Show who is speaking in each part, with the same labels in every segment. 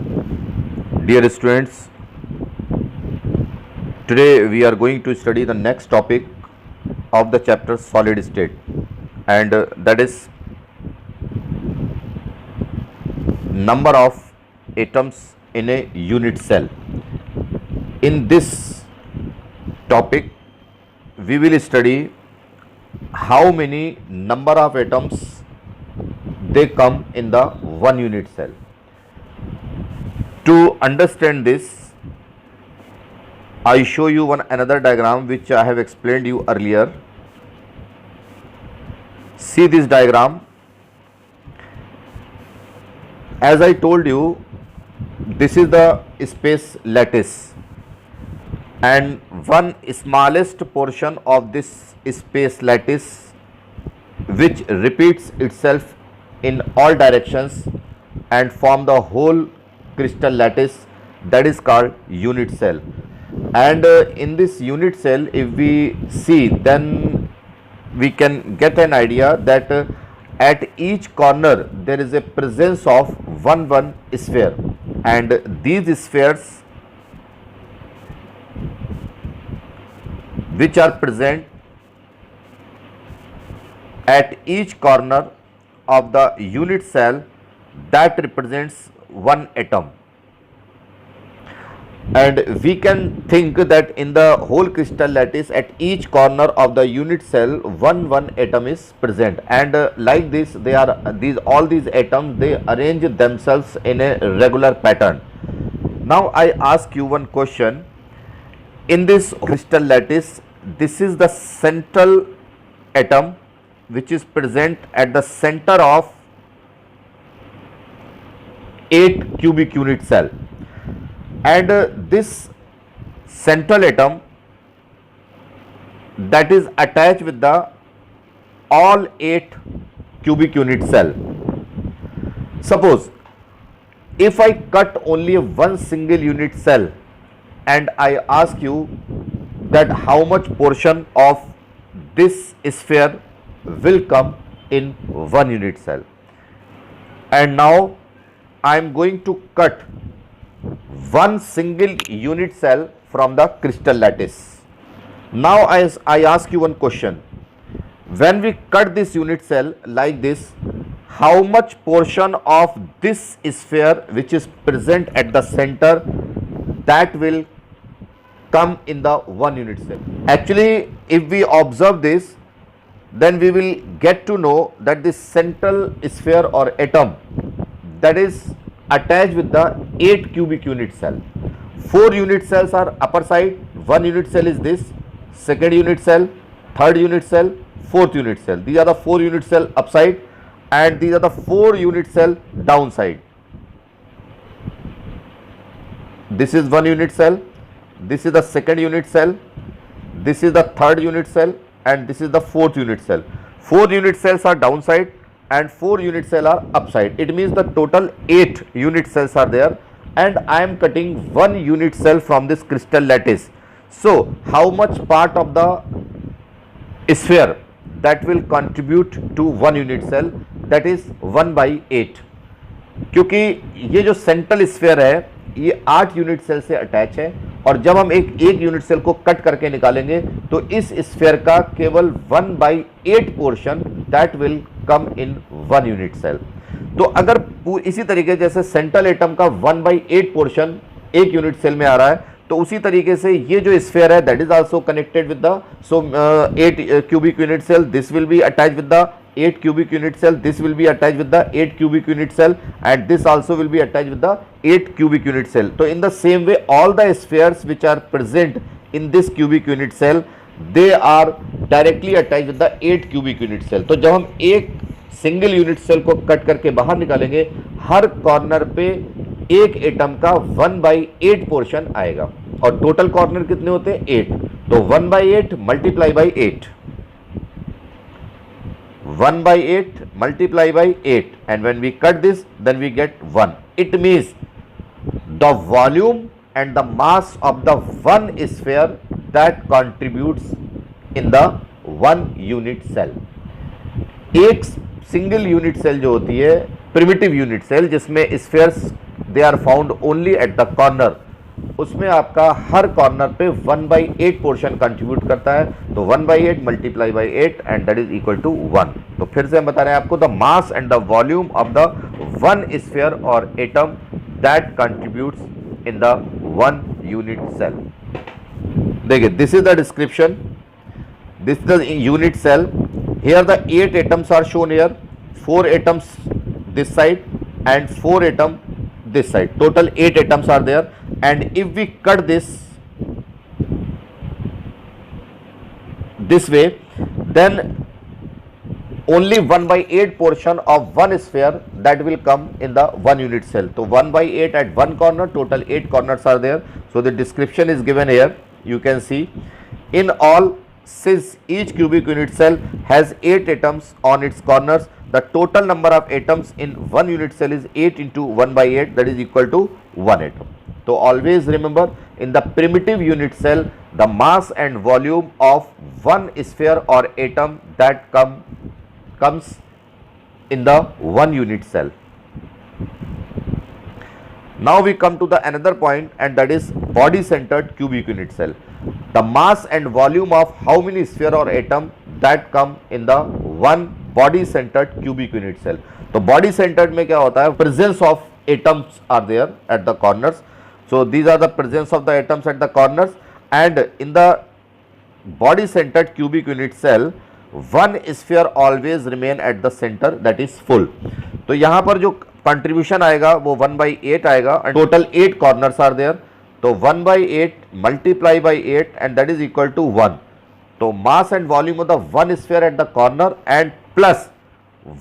Speaker 1: Dear students, today we are going to study the next topic of the chapter solid state, and that is number of atoms in a unit cell. In this topic we will study how many number of atoms they come in the one unit cell. To understand this, I show you another diagram which I have explained you earlier. See this diagram. As I told you, this is the space lattice, and one smallest portion of this space lattice which repeats itself in all directions and form the whole crystal lattice, that is called unit cell. And in this unit cell, if we see, then we can get an idea that at each corner there is a presence of one sphere, and these spheres which are present at each corner of the unit cell, that represents one atom. And we can think that in the whole crystal lattice at each corner of the unit cell one atom is present, and like this they are all these atoms, they arrange themselves in a regular pattern. Now I ask you one question. In this crystal lattice, this is the central atom which is present at the center of 8 cubic unit cell, and this central atom that is attached with the all 8 cubic unit cell. Suppose if I cut only one single unit cell and I ask you that how much portion of this sphere will come in one unit cell, and now I am going to cut one single unit cell from the crystal lattice. Now I ask you one question. When we cut this unit cell like this, how much portion of this sphere which is present at the center, that will come in the one unit cell? Actually, if we observe this, then we will get to know that this central sphere or atom that is attached with the 8 cubic unit cell. 4 unit cells are upper side, 1 unit cell is this, second unit cell, third unit cell, fourth unit cell. These are the 4 unit cell upside, and these are the 4 unit cell downside. This is 1 unit cell, this is the second unit cell, this is the third unit cell, and this is the fourth unit cell. 4 unit cells are downside and 4 unit cells are upside. It means the total 8 unit cells are there, and I am cutting 1 unit cell from this crystal lattice. So how much part of the sphere that will contribute to 1 unit cell? That is 1/8, क्योंकि ये जो central sphere है ये 8 unit cell से attach है, और जब हम एक यूनिट सेल को कट करके निकालेंगे तो इस स्फीयर का केवल 1/8 portion that will come in 1 unit cell. तो अगर इसी तरीके जैसे सेंट्रल एटम का 1/8 पोर्शन एक यूनिट सेल में आ रहा है, तो उसी तरीके से ये जो स्फीयर है that is also connected with the 8 cubic unit cell. This will be attached with the 8 cubic unit cell, this will be attached with the 8 cubic unit cell, and this also will be attached with the 8 cubic unit cell. So in the same way, all the spheres which are present in this cubic unit cell, they are directly attached with the 8 cubic unit cell. तो जब हम एक single unit cell को cut करके बाहर निकालेंगे, हर corner पे एक एटम का 1/8 पोर्शन आएगा, और टोटल कॉर्नर कितने होते हैं? 8. तो 1/8 multiply by 8, 1/8 multiply by 8, and when we cut this then we get 1. It means the volume and the mass of the one sphere that contributes in the one unit cell. एक single unit cell जो होती है primitive unit cell, जिसमें spheres they are found only at the corner, उसमें आपका हर corner पे 1/8 portion contribute करता है, तो 1/8 multiply by 8 and that is equal to 1। तो फिर से हम बता रहे हैं आपको, the mass and the volume of the one sphere और atom that contributes in the one unit cell. देखिए, this is the description, this is the unit cell. Here the 8 atoms are shown here, 4 atoms this side and 4 atom this side, total 8 atoms are there. And if we cut this way, then only 1/8 portion of one sphere that will come in the one unit cell. So 1/8 at one corner, total 8 corners are there. So the description is given here, you can see. In all, since each cubic unit cell has 8 atoms on its corners, the total number of atoms in one unit cell is 8 into 1/8, that is equal to 1 atom. So always remember, in the primitive unit cell, the mass and volume of one sphere or atom that comes in the one unit cell. Now we come to the another point, and that is body centered cubic unit cell. The mass and volume of how many sphere or atom that come in the one body centered cubic unit cell. तो body centered में क्या होता है, presence of atoms are there at the corners. So these are the presence of the atoms at the corners, and in the body centered cubic unit cell, one sphere always remain at the center, that is full. तो यहाँ पर जो contribution आएगा वो 1/8 आएगा, and total 8 corners are there. तो 1/8 multiply by 8 and that is equal to 1. तो mass and volume of the one sphere at the corner and plus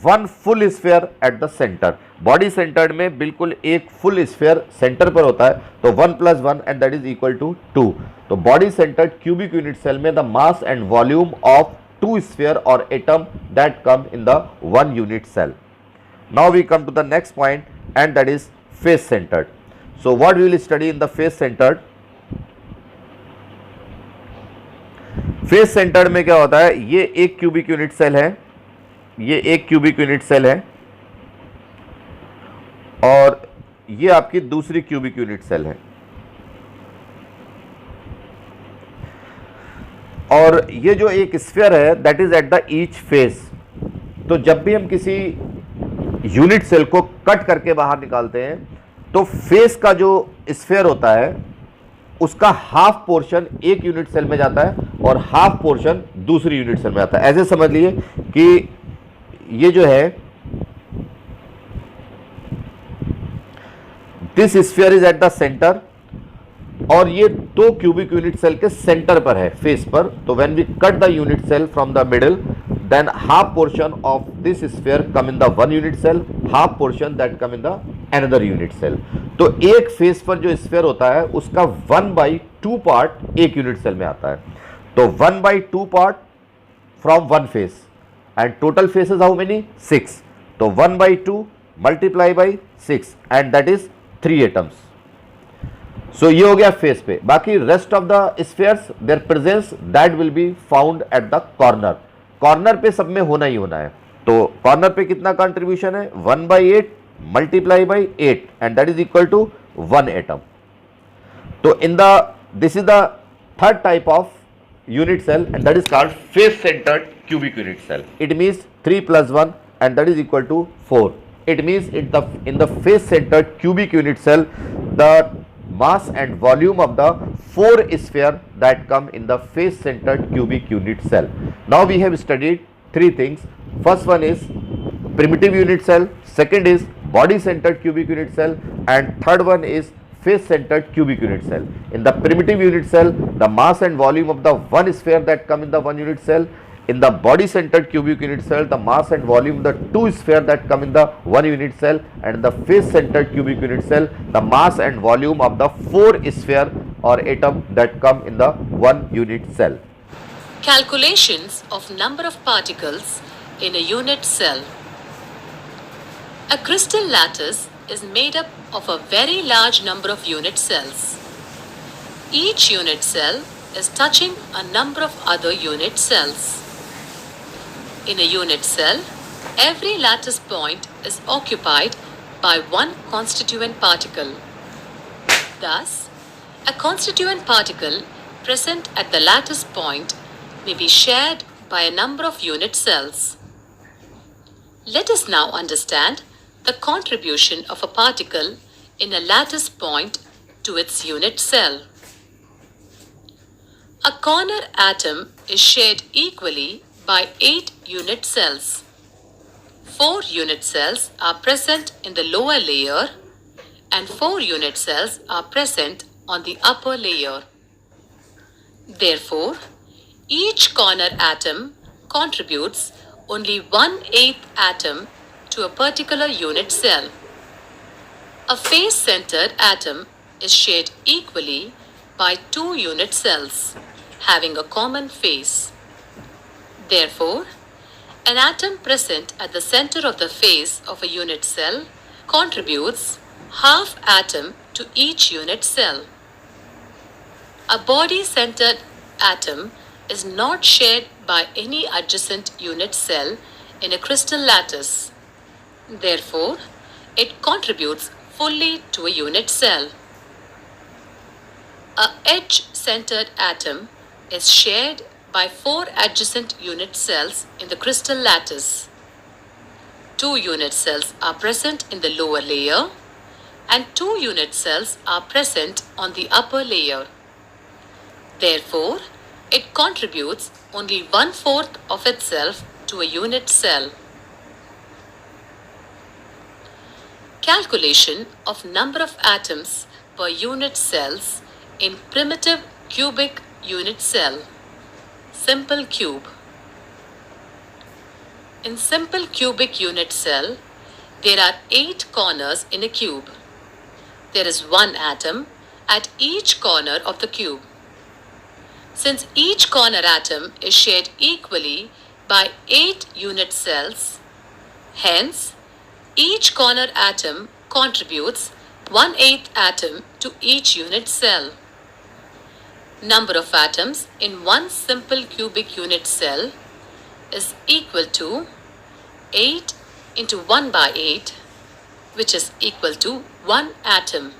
Speaker 1: one full sphere at the centre. Body centred में बिल्कुल एक full sphere centre पर होता है, तो 1 + 1 and that is equal to 2. तो body centered cubic unit cell में the mass and volume of 2 sphere और atom that come in the one unit cell. Now we come to the next point, and that is face centered. So what we will study in the face centered? Face centered में क्या होता है, ये एक cubic unit cell है, ये एक cubic unit cell है, और ये आपकी दूसरी क्यूबिक यूनिट सेल है, और ये जो एक स्फीयर है that is at the each face. तो जब भी हम किसी यूनिट सेल को कट करके बाहर निकालते हैं, तो फेस का जो स्फीयर होता है उसका हाफ पोर्शन एक यूनिट सेल में जाता है और हाफ पोर्शन दूसरी यूनिट सेल में आता है. ऐसे समझ लिए कि ये जो है, this sphere is at the centre, और ये दो क्यूबिक यूनिट सेल के सेंटर पर है, फेस पर. तो when we cut the unit cell from the middle, then half portion of this sphere come in the one unit cell, half portion that come in the another unit cell. तो एक face पर जो sphere होता है उसका 1/2 part एक unit cell में आता है. तो 1/2 part from one face, and total faces how many, 6. तो 1/2 multiply by 6 and that is 3 atoms. So ये हो गया फेस पे. बाकी rest of the spheres, their presence that will be found at the corner. Corner पे सब में होना ही होना है. तो कॉर्नर पे कितना कंट्रीब्यूशन है, 1/8 multiply by 8 and that is equal to 1 atom. तो in the this is the third type of unit cell, and that is called face centered cubic unit cell. It means 3 + 1 and that is equal to 4. It means in the face centered cubic unit cell, the mass and volume of the 4 sphere that come in the face centered cubic unit cell. Now we have studied 3 things. First one is primitive unit cell, second is body centered cubic unit cell, and third one is face centered cubic unit cell. In the primitive unit cell, the mass and volume of the one sphere that come in the one unit cell. In the body centered cubic unit cell, the mass and volume of the 2 sphere that come in the one unit cell, and in the face centered cubic unit cell, the mass and volume of the 4 sphere or atom that come in the one unit cell.
Speaker 2: Calculations of number of particles in a unit cell. A crystal lattice is made up of a very large number of unit cells. Each unit cell is touching a number of other unit cells. In a unit cell, every lattice point is occupied by one constituent particle. Thus, a constituent particle present at the lattice point may be shared by a number of unit cells. Let us now understand the contribution of a particle in a lattice point to its unit cell. A corner atom is shared equally by 8 unit cells. 4 unit cells are present in the lower layer and 4 unit cells are present on the upper layer. Therefore, each corner atom contributes only 1/8 atom to a particular unit cell. A face-centered atom is shared equally by 2 unit cells having a common face. Therefore, an atom present at the center of the face of a unit cell contributes half atom to each unit cell. A body-centered atom is not shared by any adjacent unit cell in a crystal lattice. Therefore, it contributes fully to a unit cell. A edge-centered atom is shared by 4 adjacent unit cells in the crystal lattice. 2 unit cells are present in the lower layer and 2 unit cells are present on the upper layer. Therefore, it contributes only 1/4 of itself to a unit cell. Calculation of number of atoms per unit cells in primitive cubic unit cell. Simple cube. In simple cubic unit cell, there are 8 corners in a cube. There is 1 atom at each corner of the cube. Since each corner atom is shared equally by 8 unit cells, hence each corner atom contributes 1/8 atom to each unit cell. Number of atoms in one simple cubic unit cell is equal to 8 into 1 by 8, which is equal to 1 atom.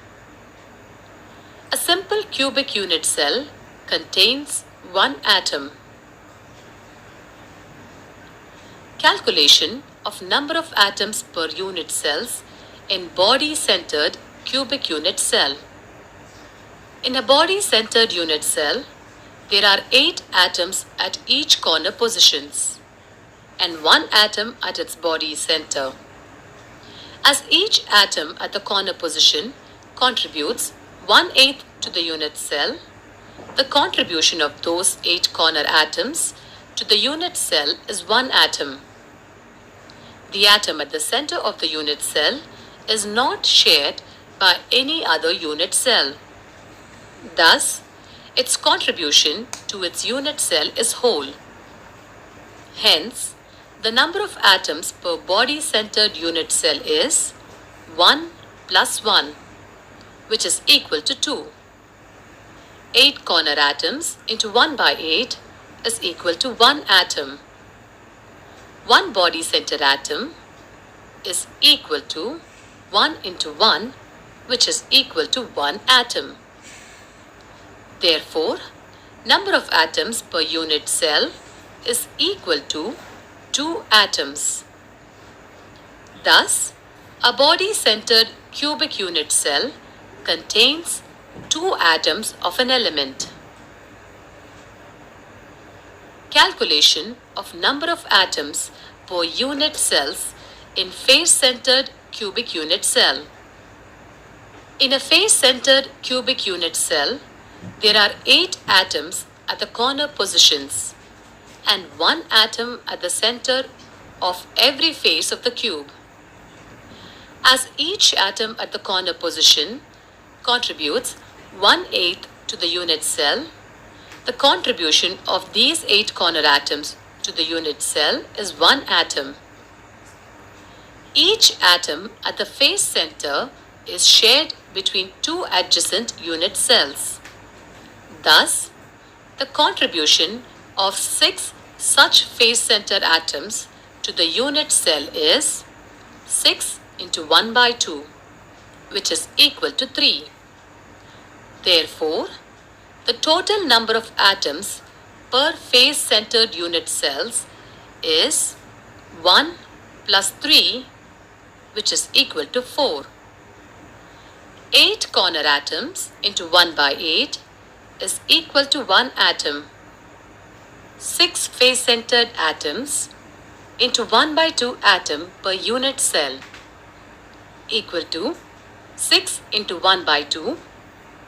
Speaker 2: A simple cubic unit cell contains 1 atom. Calculation of number of atoms per unit cells in body-centered cubic unit cell. In a body-centered unit cell, there are 8 atoms at each corner positions and 1 atom at its body center. As each atom at the corner position contributes 1/8 to the unit cell, the contribution of those 8 corner atoms to the unit cell is 1 atom. The atom at the center of the unit cell is not shared by any other unit cell. Thus, its contribution to its unit cell is whole. Hence, the number of atoms per body-centered unit cell is 1 plus 1, which is equal to 2. 8 corner atoms into 1 by 8 is equal to 1 atom. 1 body-centered atom is equal to 1 into 1, which is equal to 1 atom. Therefore, number of atoms per unit cell is equal to 2 atoms. Thus, a body-centered cubic unit cell contains 2 atoms of an element. Calculation of number of atoms per unit cells in face-centered cubic unit cell. In a face-centered cubic unit cell, there are 8 atoms at the corner positions and 1 atom at the center of every face of the cube. As each atom at the corner position contributes 1/8 to the unit cell, the contribution of these 8 corner atoms to the unit cell is 1 atom. Each atom at the face center is shared between 2 adjacent unit cells. Thus, the contribution of 6 such face-centered atoms to the unit cell is 6 into 1 by 2, which is equal to 3. Therefore, the total number of atoms per face-centered unit cells is 1 plus 3, which is equal to 4. 8 corner atoms into 1 by 8 is equal to 1 atom. 6 face-centered atoms into 1 by 2 atom per unit cell equal to 6 into 1 by 2,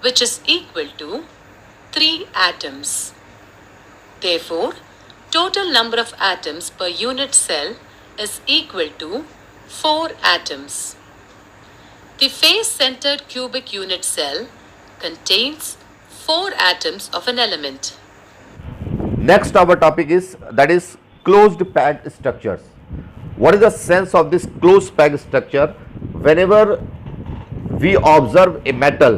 Speaker 2: which is equal to 3 atoms. Therefore, total number of atoms per unit cell is equal to 4 atoms. The face-centered cubic unit cell contains 4 atoms of an element.
Speaker 1: Next our topic is closed packed structures. What is the sense of this closed packed structure? Whenever we observe a metal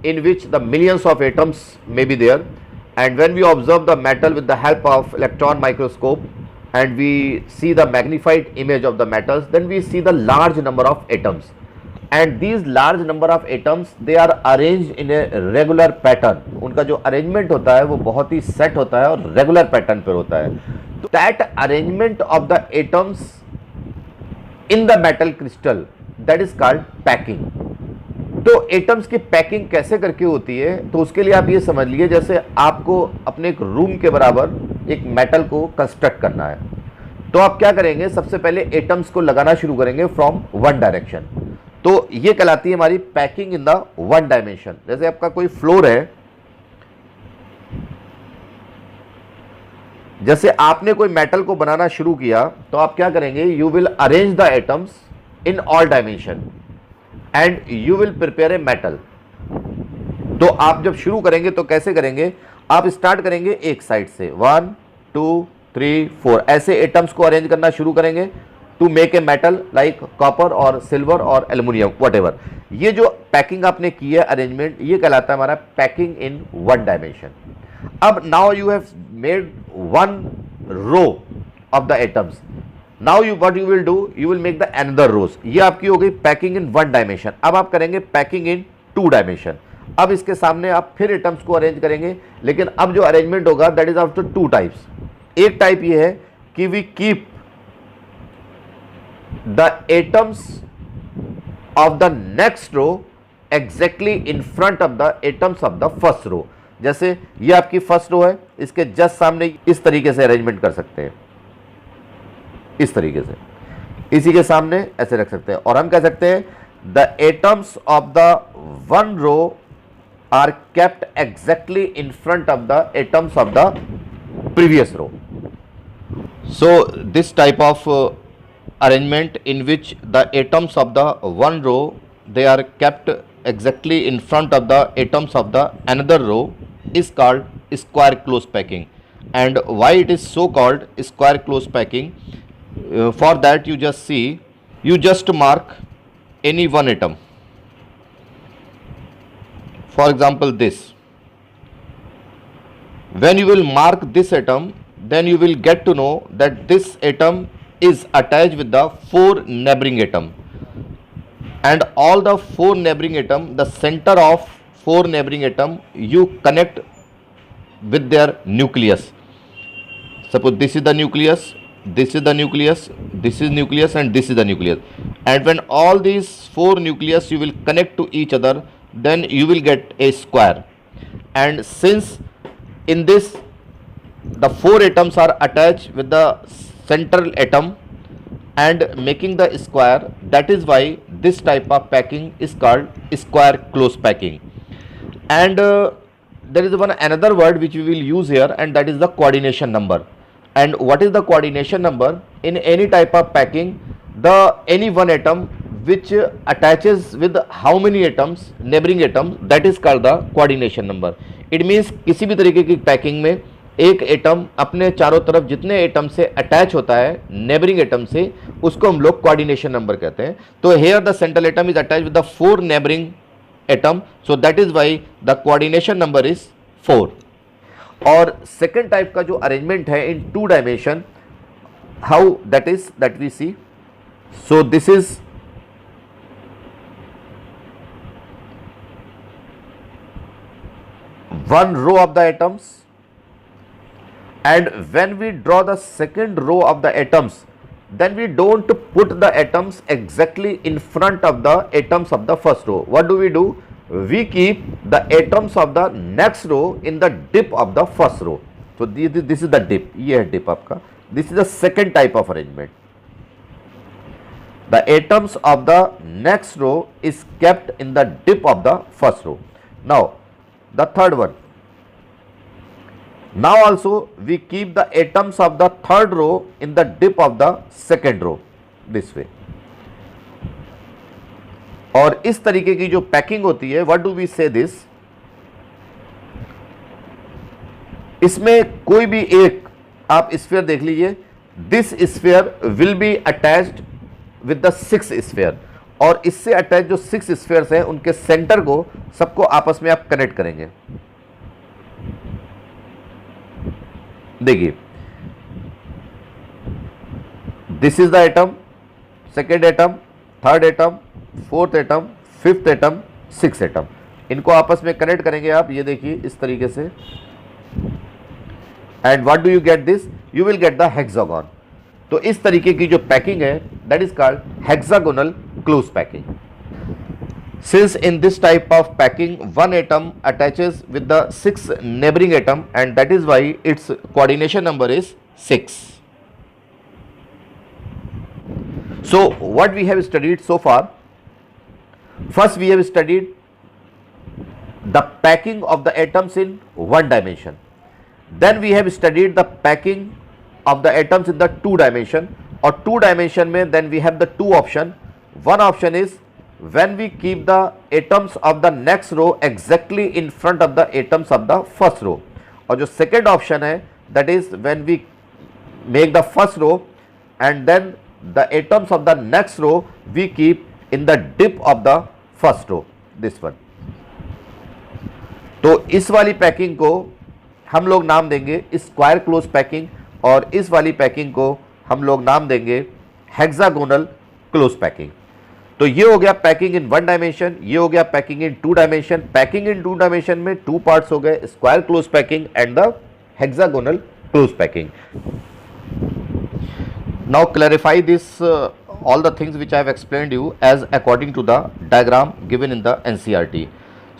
Speaker 1: in which the millions of atoms may be there, and when we observe the metal with the help of electron microscope and we see the magnified image of the metals, then we see the large number of atoms, and these large number of atoms, they are arranged in a regular pattern. उनका जो arrangement होता है वो बहुत ही set होता है और regular pattern पर होता है. तो that arrangement of the atoms in the metal crystal, that is called packing. तो एटम्स की पैकिंग कैसे करके होती है, तो उसके लिए आप ये समझ लीजिए जैसे आपको अपने एक रूम के बराबर एक मेटल को कंस्ट्रक्ट करना है, तो आप क्या करेंगे, सबसे पहले एटम्स को लगाना शुरू करेंगे फ्रॉम वन डायरेक्शन. तो ये कहलाती है हमारी packing in the one dimension. जैसे आपका कोई फ्लोर है, जैसे आपने कोई मेटल को बनाना शुरू किया, तो आप क्या करेंगे, you will arrange the atoms in all dimension and you will prepare a metal. तो आप जब शुरू करेंगे तो कैसे करेंगे, आप स्टार्ट करेंगे एक साइड से, 1 2 3 4 ऐसे एटम्स को अरेंज करना शुरू करेंगे to make a metal like copper और सिल्वर और एल्यूमिनियम व्हाटएवर. ये जो पैकिंग आपने की है अरेंजमेंट, ये कहलाता है हमारा पैकिंग इन वन डायमेंशन. अब now you have made one row of the atoms. Now you what you will do, you will make the another rows. ये आपकी हो गई पैकिंग इन वन डायमेंशन. अब आप करेंगे पैकिंग इन टू डायमेंशन. अब इसके सामने आप फिर एटम्स को अरेंज करेंगे, लेकिन अब जो अरेंजमेंट होगा that is after two types. एक टाइप ये है कि we keep the atoms of the next row exactly in front of the atoms of the first row. जैसे ये आपकी फर्स्ट रो है, इसके जस्ट सामने इस तरीके से अरेंजमेंट कर सकते हैं, इस तरीके से, इसी के सामने ऐसे रख सकते हैं, और हम कह सकते हैं the atoms of the one row are kept exactly in front of the atoms of the previous row. So this type of arrangement in which the atoms of the one row, they are kept exactly in front of the atoms of the another row, is called square close packing. And why it is so called square close packing, for that you just see, you just mark any one atom. For example, this, when you will mark this atom, then you will get to know that this atom is attached with the four neighboring atom, and all the four neighboring atom, the center of four neighboring atom, you connect with their nucleus. Suppose this is the nucleus, this is the nucleus, this is nucleus, and this is the nucleus. And when all these four nucleus you will connect to each other, then you will get a square. And since in this the four atoms are attached with the central atom and making the square, that is why this type of packing is called square close packing. And there is another word which we will use here, and that is the coordination number. And what is the coordination number? In any type of packing, the any one atom which attaches with how many atoms, neighboring atoms, that is called the coordination number. It means किसी भी तरीके की packing में एक atom अपने चारों तरफ जितने एटम से अटैच होता है नेबरिंग एटम से, उसको हम लोग कोऑर्डिनेशन नंबर कहते हैं. तो here the central atom is attach with the four neighboring atom, so that is why the coordination number is 4. और सेकेंड टाइप का जो अरेंजमेंट है in two dimension, how that is, that we see. So this is one row of the atoms, and when we draw the second row of the atoms, then we don't put the atoms exactly in front of the atoms of the first row. What do? We keep the atoms of the next row in the dip of the first row. So this is the dip, ये है dip आपका. This is the second type of arrangement. The atoms of the next row is kept in the dip of the first row. Now the third one. Now also we keep the atoms of the third row in the dip of the second row, this way. और इस तरीके की जो packing होती है, what do we say this? इसमें कोई भी एक आप स्फीयर देख लीजिए, this sphere will be attached with the 6 sphere, और इससे अटैच जो 6 स्फीयर्स हैं उनके सेंटर को सबको आपस में आप कनेक्ट करेंगे. देखिए, this is the atom, second atom, third atom, fourth atom, fifth atom, six atom, इनको आपस में कनेक्ट करेंगे आप. ये देखिए इस तरीके से, and what do you get this? You will get the hexagon. तो इस तरीके की जो पैकिंग है, that is called hexagonal close packing. Since in this type of packing, one atom attaches with the 6 neighboring atom, and that is why its coordination number is 6. So what we have studied so far, first we have studied the packing of the atoms in one dimension. Then we have studied the packing of the atoms in the two dimension, or two dimension में then we have the two option. One option is when we keep the atoms of the next row exactly in front of the atoms of the first row, और जो second option है that is when we make the first row and then the atoms of the next row we keep in the dip of the first row, this one. तो इस वाली packing को हम लोग नाम देंगे स्क्वायर क्लोज पैकिंग, और इस वाली पैकिंग को हम लोग नाम देंगे हेक्सागोनल क्लोज पैकिंग. तो ये हो गया पैकिंग इन वन डायमेंशन, ये हो गया packing in two dimension. Packing in two dimension में टू पार्ट्स हो गए, square close packing and the hexagonal close packing. Now clarify this all the things which I have explained you as according to the diagram given in the NCERT.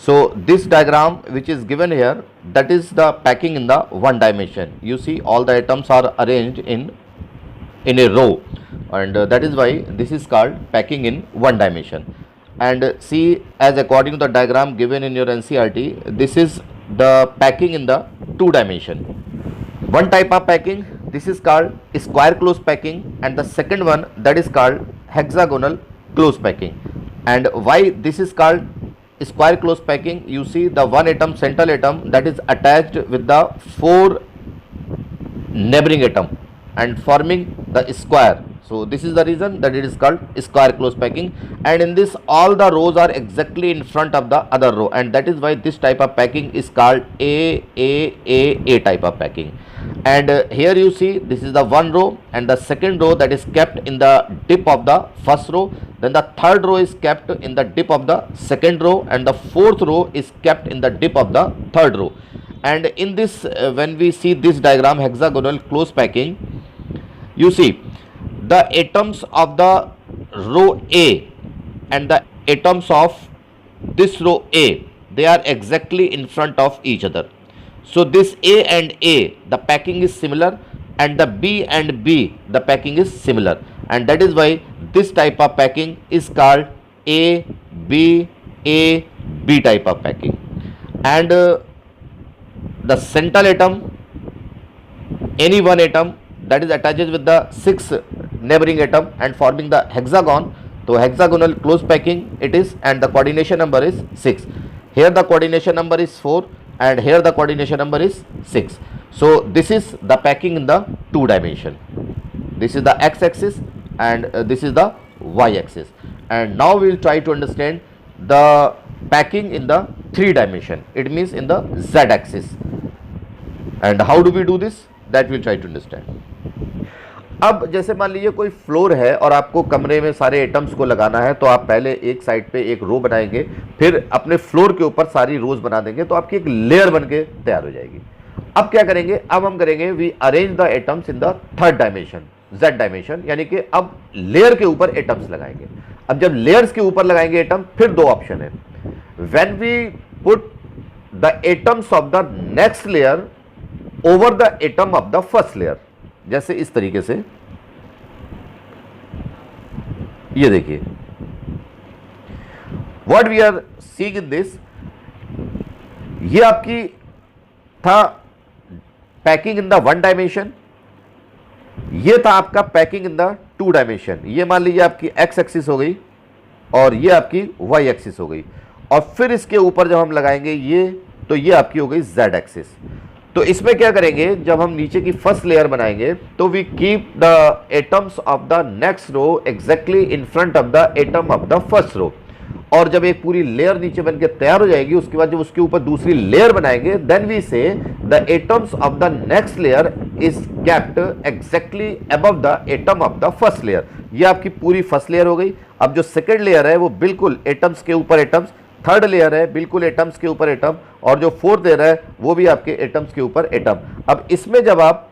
Speaker 1: So this diagram which is given here, that is the packing in the one dimension. You see all the atoms are arranged in a row, and that is why this is called packing in one dimension. And see, as according to the diagram given in your NCERT, this is the packing in the two dimension. One type of packing, this is called square close packing, and the second one that is called hexagonal close packing. And why this is called square close packing? You see the one atom, central atom, that is attached with the 4 neighboring atom and forming the square. So this is the reason that it is called square close packing, and in this all the rows are exactly in front of the other row, and that is why this type of packing is called A type of packing. And here you see this is the one row, and the second row that is kept in the dip of the first row, then the third row is kept in the dip of the second row, and the fourth row is kept in the dip of the third row. And in this when we see this diagram hexagonal close packing, you see the atoms of the row A and the atoms of this row A, they are exactly in front of each other. So this A and A, the packing is similar, and the B and B, the packing is similar, and that is why this type of packing is called A B type of packing. And the central atom, any one atom that is attaches with the 6 neighboring atom and forming the hexagon, so hexagonal close packing it is, and the coordination number is 6. Here the coordination number is 4, and here the coordination number is 6. So this is the packing in the two dimension. This is the x axis and this is the y axis. And now we will try to understand the packing in the three dimension, it means in the z axis. And how do we do this? That we will try to understand. अब जैसे मान लीजिए कोई floor है और आपको कमरे में सारे एटम्स को लगाना है, तो आप पहले एक साइड पे एक रो बनाएंगे, फिर अपने फ्लोर के ऊपर सारी रोज बना देंगे, तो आपकी एक लेयर बन के तैयार हो जाएगी। अब क्या करेंगे, अब हम करेंगे we arrange the atoms in the third dimension, Z dimension, यानी कि अब लेयर के ऊपर एटम्स लगाएंगे। अब जब लेयर्स के ऊपर लगाएंगे एटम, फिर दो ऑप्शन है, when we put the atoms of the next layer over the atom of the first layer, जैसे इस तरीके से, ये देखिए what we are seeing in this, ये आपकी था packing in the one dimension, ये था आपका packing in the two dimension. ये मान लीजिए आपकी एक्स एक्सिस हो गई और ये आपकी वाई एक्सिस हो गई, और फिर इसके ऊपर जब हम लगाएंगे ये, तो ये आपकी हो गई जेड एक्सिस। तो इसमें क्या करेंगे, जब हम नीचे की फर्स्ट लेयर बनाएंगे, तो we keep the atoms of the next row exactly in front of the atom of the first row, और जब एक पूरी लेयर नीचे बन के तैयार हो जाएगी, उसके बाद जब उसके ऊपर दूसरी लेयर बनाएंगे, देन वी से the atoms of the next layer is kept exactly above the atom of the first layer. ये आपकी पूरी फर्स्ट लेयर हो गई। अब जो सेकंड लेयर है वो बिल्कुल एटम्स के ऊपर एटम्स, थर्ड लेयर है बिल्कुल एटम्स के ऊपर एटम, और जो फोर्थ लेयर है वो भी आपके एटम्स के ऊपर एटम। अब इसमें जब आप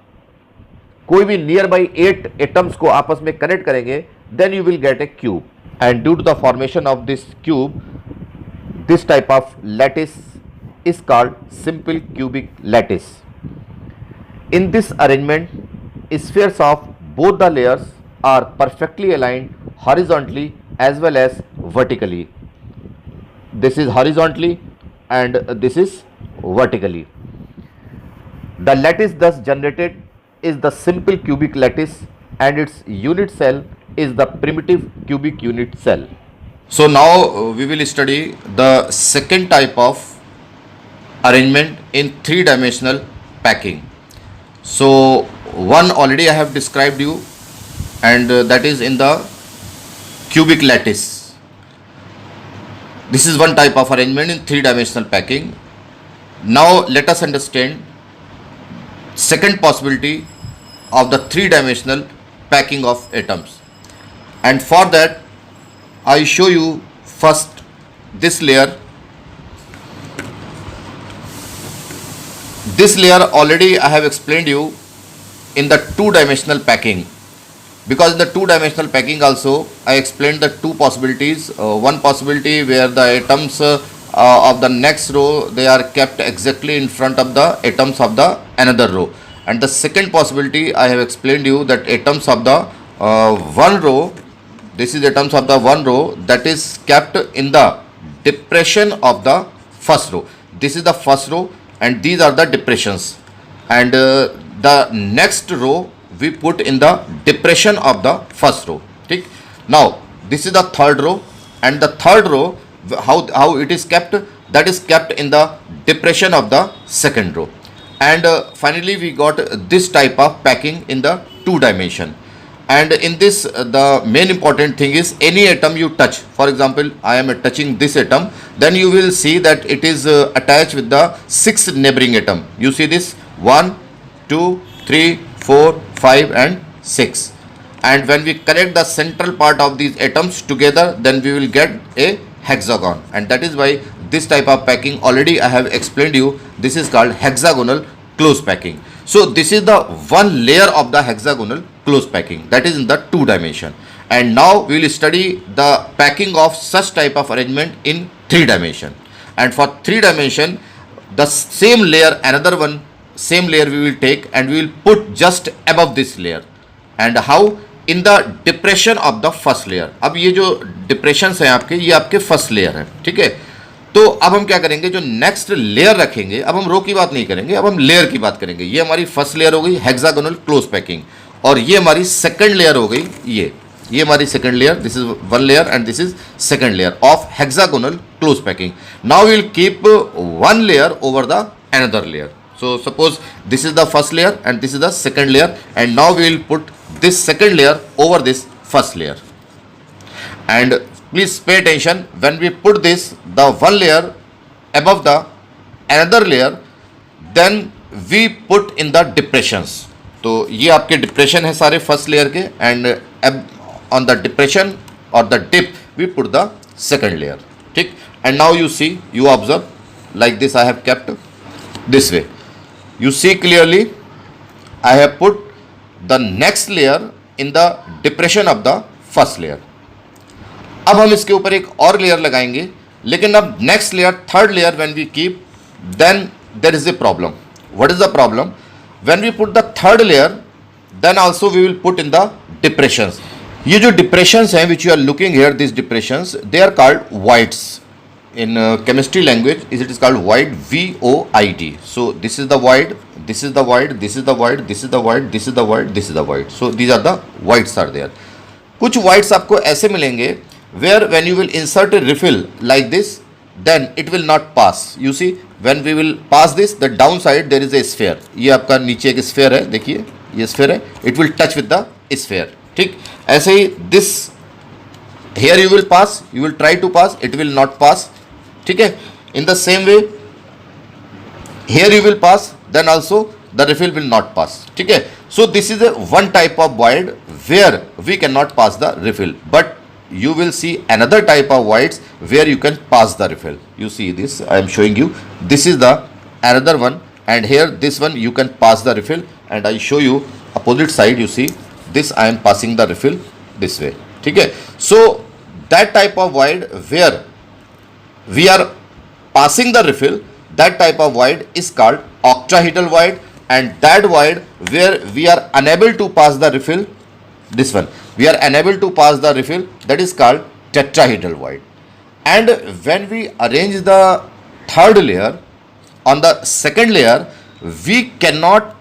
Speaker 1: कोई भी नियर बाई 8 एटम्स को आपस में कनेक्ट करेंगे, then you will get a cube, and due to the formation of this cube, this type of lattice is called simple cubic lattice. In this arrangement, spheres of both the layers are perfectly aligned horizontally as well as vertically. This is horizontally and this is vertically. The lattice thus generated is the simple cubic lattice, and its unit cell is the primitive cubic unit cell.
Speaker 3: So now we will study the second type of arrangement in three-dimensional packing. So one already I have described you, and that is in the cubic lattice. This is one type of arrangement in three-dimensional packing. Now let us understand second possibility of the three-dimensional packing of atoms. And for that I show you first this layer. This layer already I have explained you in the two-dimensional packing, because in the two-dimensional packing also I explained the two possibilities. One possibility where the atoms of the next row, they are kept exactly in front of the atoms of the another row, and the second possibility I have explained you that atoms of the one row, this is atoms of the one row that is kept in the depression of the first row. This is the first row and these are the depressions, and the next row we put in the depression of the first row. Okay? Now this is the third row, and the third row, how it is kept, that is kept in the depression of the second row. And finally we got this type of packing in the two dimension. And in this the main important thing is any atom you touch, for example I am touching this atom, then you will see that it is attached with the 6 neighboring atom. You see this 1 2 3 4 5 and 6, and when we connect the central part of these atoms together, then we will get a hexagon, and that is why this type of packing already I have explained you, this is called hexagonal close packing. So this is the one layer of the hexagonal close packing, that is in the two dimension. And now we will study the packing of such type of arrangement in three dimension. And for three dimension, the same layer, another one same layer we will take and we will put just above this layer. And how? In the depression of the first layer. अब ये जो depressions हैं आपके, ये आपके first layer है, ठीक है। तो अब हम क्या करेंगे, जो नेक्स्ट लेयर रखेंगे, अब हम रो की बात नहीं करेंगे, अब हम लेयर की बात करेंगे। ये हमारी फर्स्ट लेयर हो गई हेक्सागोनल क्लोज पैकिंग, और ये हमारी सेकंड लेयर हो गई, ये हमारी second layer, this is one layer and this is second layer of hexagonal close packing. Now we will keep one layer over the another layer. So suppose this is the first layer and this is the second layer, and now we will put this second layer over this first layer. And please pay attention, when we put this, the one layer above the another layer, then we put in the depressions. तो ये आपके depression है सारे first layer के, and on the depression और the dip we put the second layer, ठीक. And now you see, you observe like this. I have kept this way. You see clearly I have put the next layer in the depression of the first layer. अब हम इसके ऊपर एक और layer लगाएंगे, लेकिन अब next layer, third layer when we keep, then there is a problem. What is the problem? When we put the third layer, then also we will put in the depressions. ये जो depressions हैं which you are looking here, these depressions, they are called voids. In chemistry language, it is called void, V-O-I-D. So this is the void, this is the void, this is the void, this is the void, this is the void, this is the void. So these are the voids are there. कुछ voids आपको ऐसे मिलेंगे where when you will insert a refill like this, then it will not pass. You see, when we will pass this, the downside there is a sphere. ये आपका नीचे एक sphere है, देखिए ये sphere है, it will touch with the sphere. ठीक, ऐसे ही this here you will pass, you will try to pass, it will not pass. ठीक है. In the same way here you will pass, then also the refill will not pass. ठीक है. So this is a one type of void where we cannot pass the refill, but you will see another type of voids where you can pass the refill. You see this, I am showing you, this is the another one, and here this one you can pass the refill, and I show you opposite side. You see this, I am passing the refill this way. ठीक है. So that type of void where we are passing the refill, that type of void is called octahedral void, and that void where we are unable to pass the refill, this one we are unable to pass the refill, that is called tetrahedral void. And when we arrange the third layer on the second layer, we cannot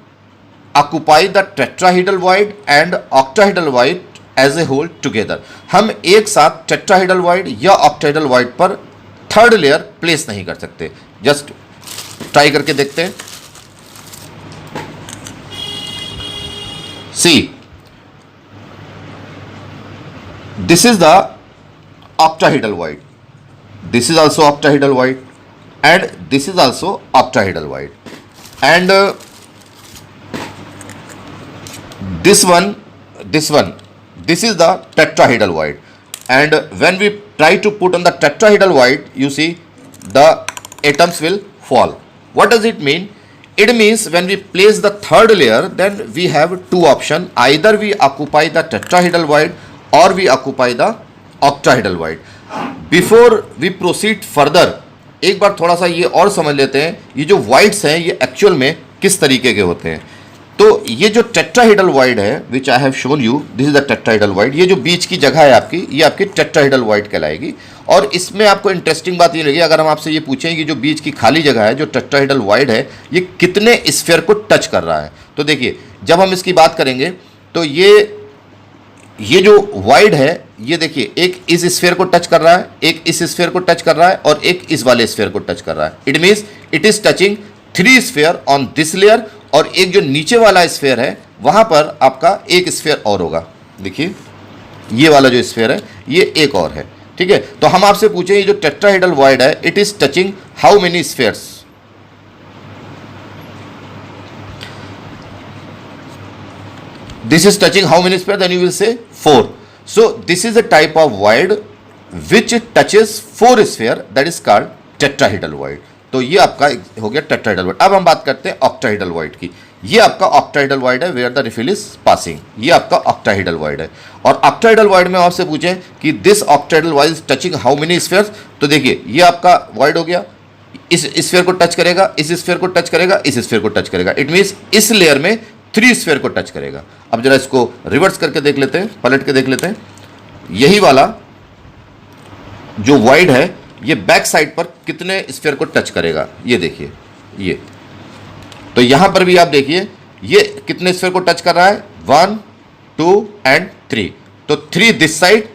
Speaker 3: occupy the tetrahedral void and octahedral void as a whole together. हम एक साथ tetrahedral void या octahedral void पर third layer place नहीं कर सकते. Just try करके देखते हैं. See, this is the octahedral void, this is also octahedral void, and this is also octahedral void, and this one, this is the tetrahedral void. And when we try to put on the tetrahedral void, you see the atoms will fall. What does it mean? It means when we place the third layer, then we have two options. Either we occupy the tetrahedral void or we occupy the octahedral void. Before we proceed further, एक बार थोड़ा सा ये और समझ लेते हैं, ये जो voids हैं ये एक्चुअल में किस तरीके के होते हैं. तो ये जो टेट्राहेड्रल वॉइड है, which I have shown you, this is the tetrahedral void, ये जो बीच की जगह है आपकी, ये आपकी टेट्राहेड्रल वॉइड कहलाएगी. और इसमें आपको इंटरेस्टिंग बात ये लगी, अगर हम आपसे ये पूछें कि जो बीच की खाली जगह है, जो टेट्राहेड्रल वॉइड है, ये कितने स्फीयर को टच कर रहा है. तो देखिए, जब हम इसकी बात करेंगे तो ये जो वॉइड है, ये देखिए एक इस स्फीयर को टच कर रहा है, एक इस स्फीयर को टच कर रहा है, और एक इस वाले स्फीयर को टच कर रहा है. It means it is touching 3 sphere on this layer, और एक जो नीचे वाला स्फीयर है वहां पर आपका एक स्फीयर और होगा. देखिए ये वाला जो स्फीयर है ये एक और है. ठीक है, तो हम आपसे पूछें, ये जो टेट्राहेड्रल वॉइड है, it is touching how many spheres? This is touching how many spheres? Then you will say 4. So this is a type of void which touches 4 sphere, that is called tetrahedral void. तो ये आपका हो गया tetrahedral void. अब हम बात करते हैं ऑक्टाहेड्रल वॉइड की. ये आपका ऑक्टाहेड्रल वॉइड है where the refill is passing. ये आपका ऑक्टाहेड्रल वॉइड है. और ऑक्टाहेड्रल वॉइड में आपसे पूछें कि this octahedral void is touching how many spheres, तो देखिए ये आपका वॉइड हो गया, इस स्फीयर को टच करेगा, इस स्फीयर को टच करेगा, इस स्फीयर को टच करेगा. इट मीन्स इस लेयर में 3 स्फीयर को टच करेगा. अब जरा इसको रिवर्स करके देख लेते हैं, पलट के देख लेते हैं. यही वाला जो वॉइड है ये बैक साइड पर कितने स्फीयर को टच करेगा, ये देखिए. ये तो यहां पर भी आप देखिए ये कितने स्फीयर को टच कर रहा है, 1 2 एंड 3. तो 3 दिस साइड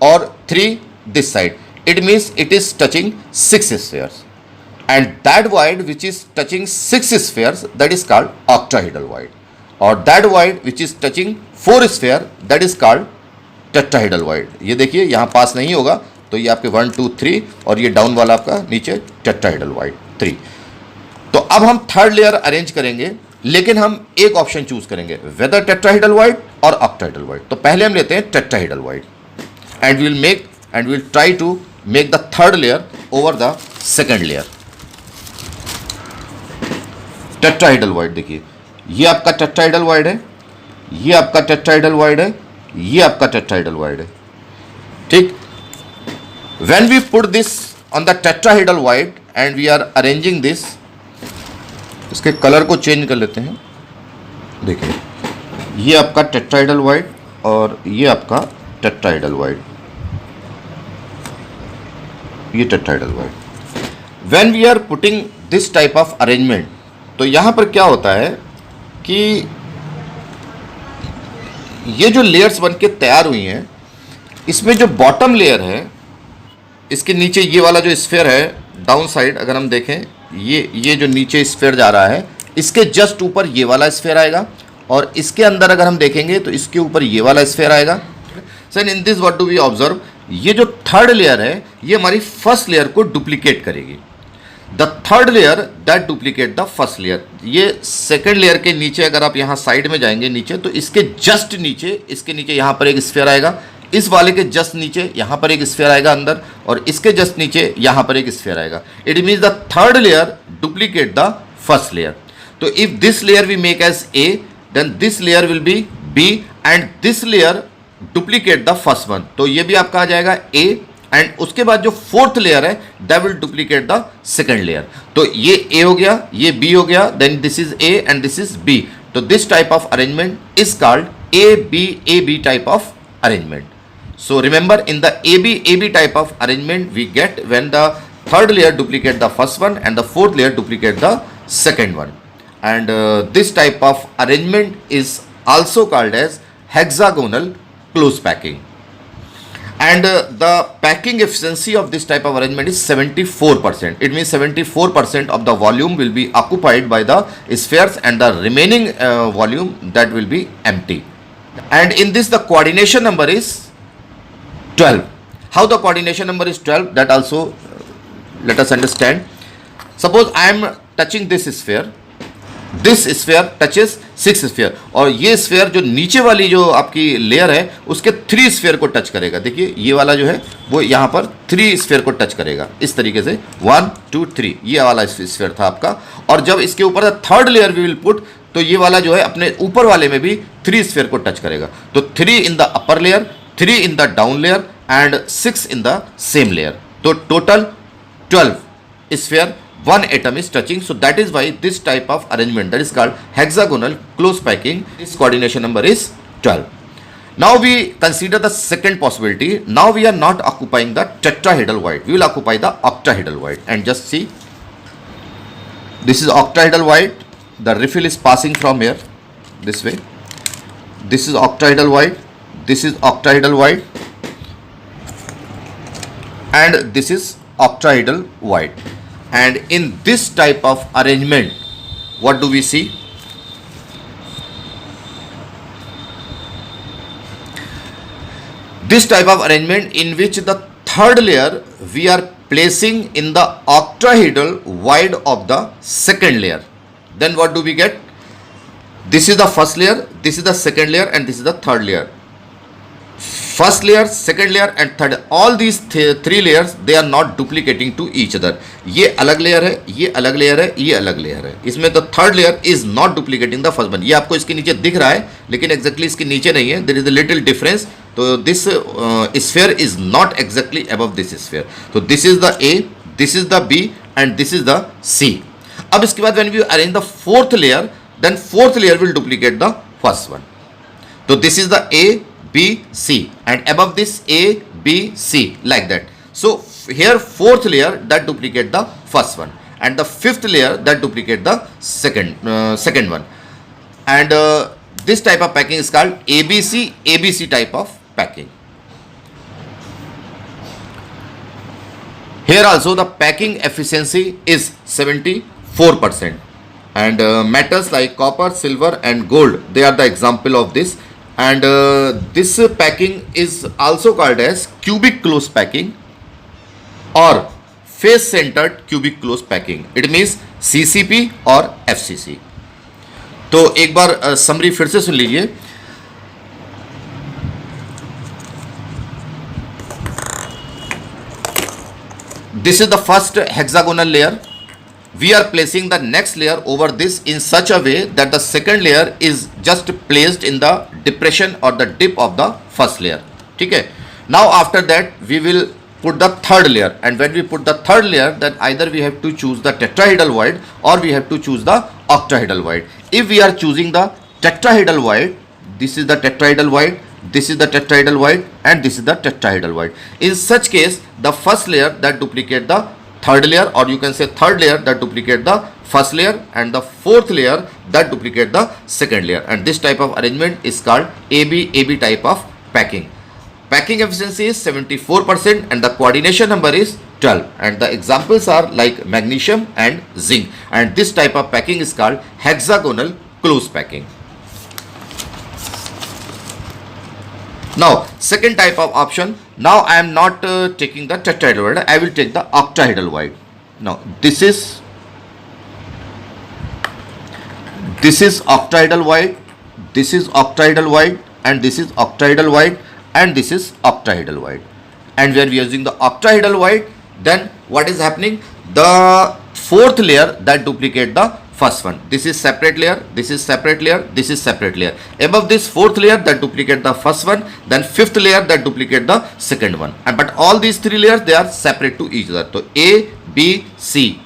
Speaker 3: और 3 this side. It means it is touching 6 spheres, and that void which is touching 6 spheres, that is called octahedral void. और that void which is touching 4 sphere, that is called tetrahedral void. ये देखिए यहां पास नहीं होगा, तो ये आपके 1 2 3, और ये डाउन वाला आपका नीचे टेट्राहेड्रल वॉइड 3. तो अब हम थर्ड लेयर अरेंज करेंगे, लेकिन हम एक ऑप्शन चूज करेंगे, वेदर टेट्राहेड्रल वाइड और ऑक्टाहेड्रल वाइड। तो पहले हम लेते हैं tetrahedral void and will try to make the third layer over the second layer. Tetrahedral void देखिए, ये आपका टेट्राहेड्रल वाइड है, ये आपका टेट्राहेड्रल वाइड है, ये आपका टेट्राहेड्रल वाइड है, ठीक। When we put this on the tetrahedral void and we are arranging this, इसके कलर को चेंज कर लेते हैं। देखिए ये आपका टेट्राहेड्रल वाइड और ये आपका टेट्राहेड्रल वाइड, ये tetrahedral void. When we are putting this type of arrangement, तो यहां पर क्या होता है कि ये जो लेयर्स बन के तैयार हुई हैं, इसमें जो बॉटम लेयर है, इसके नीचे ये वाला जो स्फीयर है डाउन साइड, अगर हम देखें ये जो नीचे स्फीयर जा रहा है, इसके जस्ट ऊपर ये वाला स्फीयर आएगा और इसके अंदर अगर हम देखेंगे तो इसके ऊपर ये वाला स्फीयर आएगा। So in this what do we observe, ये जो थर्ड लेयर है ये हमारी फर्स्ट लेयर को डुप्लीकेट करेगी। The third layer that duplicate the first layer. ये सेकेंड लेयर के नीचे अगर आप यहाँ साइड में जाएंगे नीचे, तो इसके जस्ट नीचे, इसके नीचे यहाँ पर एक स्फीयर आएगा, इस वाले के जस्ट नीचे यहाँ पर एक स्फीयर आएगा अंदर, और इसके जस्ट नीचे यहाँ पर एक स्फीयर आएगा। It means the third layer duplicate the first layer. तो if this layer we make as A, then this layer will be B and this layer duplicate the first one. तो ये भी आपका आ जाएगा ए, एंड उसके बाद जो फोर्थ लेयर है that will duplicate the second layer. तो ये ए हो गया, ये बी हो गया, then this is A and this is B. तो this type of arrangement is called A B type of arrangement. So remember, in the AB type of arrangement we get when the third layer duplicate the first one and the fourth layer duplicate the second one, and this type of arrangement is also called as hexagonal close packing, and the packing efficiency of this type of arrangement is 74%. It means 74% of the volume will be occupied by the spheres and the remaining volume that will be empty. And in this the coordination number is 12. How the coordination number is 12, that also let us understand. Suppose I am touching this sphere touches 6 sphere, और ये sphere जो नीचे वाली जो आपकी layer है उसके 3 sphere को टच करेगा। देखिए ये वाला जो है वो यहाँ पर 3 स्फीयर को टच करेगा इस तरीके से, 1 2 3, ये वाला स्फीयर था आपका। और जब इसके ऊपर third layer we will put, तो ये वाला जो है अपने ऊपर वाले में भी 3 स्फीयर को टच करेगा। तो 3 in the upper layer, 3 in the down layer and 6 in the same layer. So total 12 sphere, 1 atom is touching. So that is why this type of arrangement, that is called hexagonal close packing, this coordination number is 12. Now we consider the second possibility. Now we are not occupying the tetrahedral void, we will occupy the octahedral void. And just see, this is octahedral void, the refill is passing from here this way. This is octahedral void, this is octahedral void, and this is octahedral void. And in this type of arrangement, what do we see? This type of arrangement in which the third layer we are placing in the octahedral void of the second layer. Then what do we get? This is the first layer, this is the second layer, and this is the third layer. First layer, second layer and third, all these 3 layers, they are not duplicating to each other. ये अलग layer है, ये अलग layer है, ये अलग layer है। इसमें the third layer is not duplicating the first one. ये आपको इसके नीचे दिख रहा है लेकिन exactly इसके नीचे नहीं है, there is a little difference. तो this sphere is not exactly above this sphere. तो this is the A, this is the B and this is the C. अब इसके बाद when we arrange the fourth layer, then fourth layer will duplicate the first one. So this is the A, B, C, and above this A, B, C, like that. So here fourth layer that duplicate the first one, and the fifth layer that duplicate the second one. And this type of packing is called ABC type of packing. Here also the packing efficiency is 74%, and metals like copper, silver and gold, they are the example of this. And this packing is also called as cubic close packing or face centered cubic close packing. It means CCP or FCC. तो एक बार summary फिर से सुन लीजिए। This is the first hexagonal layer. We are placing the next layer over this in such a way that the second layer is just placed in the depression or the dip of the first layer. ठीक है। Now after that we will put the third layer, and when we put the third layer, then either we have to choose the tetrahedral void or we have to choose the octahedral void. If we are choosing the tetrahedral void, this is the tetrahedral void, this is the tetrahedral void, and this is the tetrahedral void. In such case, the first layer that duplicate the third layer, or you can say third layer that duplicate the first layer, and the fourth layer that duplicate the second layer, and this type of arrangement is called AB type of packing. Packing efficiency is 74% and the coordination number is 12, and the examples are like magnesium and zinc, and this type of packing is called hexagonal close packing. Now second type of option, now I am not taking the tetrahedral void, I will take the octahedral void. Now this is octahedral void, this is octahedral void, and this is octahedral void, and this is octahedral void. And when we are using the octahedral void, then what is happening, the fourth layer that duplicate the first one, this is separate layer, this is separate layer, this is separate layer. Above this fourth layer that duplicate the first one, then fifth layer that duplicate the second one, and but all these three layers they are separate to each other. So A B C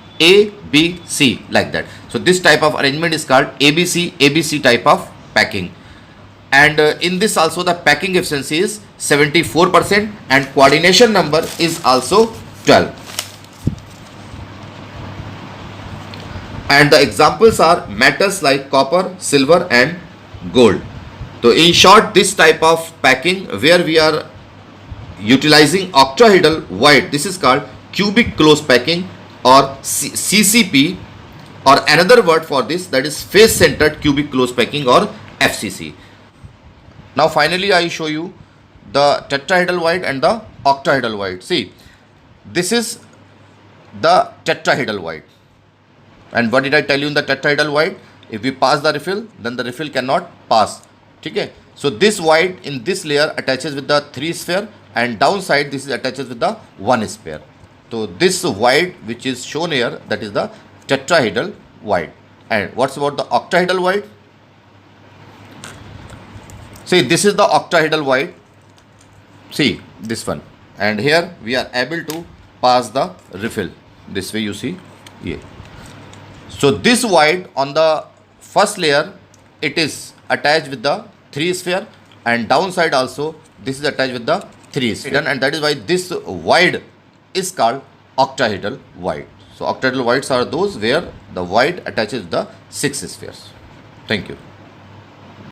Speaker 3: like that. So this type of arrangement is called ABC type of packing. And in this also the packing efficiency is 74% and coordination number is also 12. And the examples are metals like copper, silver and gold. So in short, this type of packing where we are utilizing octahedral void, this is called cubic close packing or CCP, or another word for this, that is face centered cubic close packing or FCC. Now finally I show you the tetrahedral void and the octahedral void. See, this is the tetrahedral void. And what did I tell you in the tetrahedral void? If we pass the refill, then the refill cannot pass. Okay? So this void in this layer attaches with the 3 sphere, and downside this is attaches with the 1 sphere. So this void which is shown here, that is the tetrahedral void. And what's about the octahedral void? See, this is the octahedral void. See this one, and here we are able to pass the refill this way, you see here. So this void on the first layer, it is attached with the 3 sphere, and downside also this is attached with the 3 sphere, and that is why this void is called octahedral void. So octahedral voids are those where the void attaches with the 6 spheres. Thank you.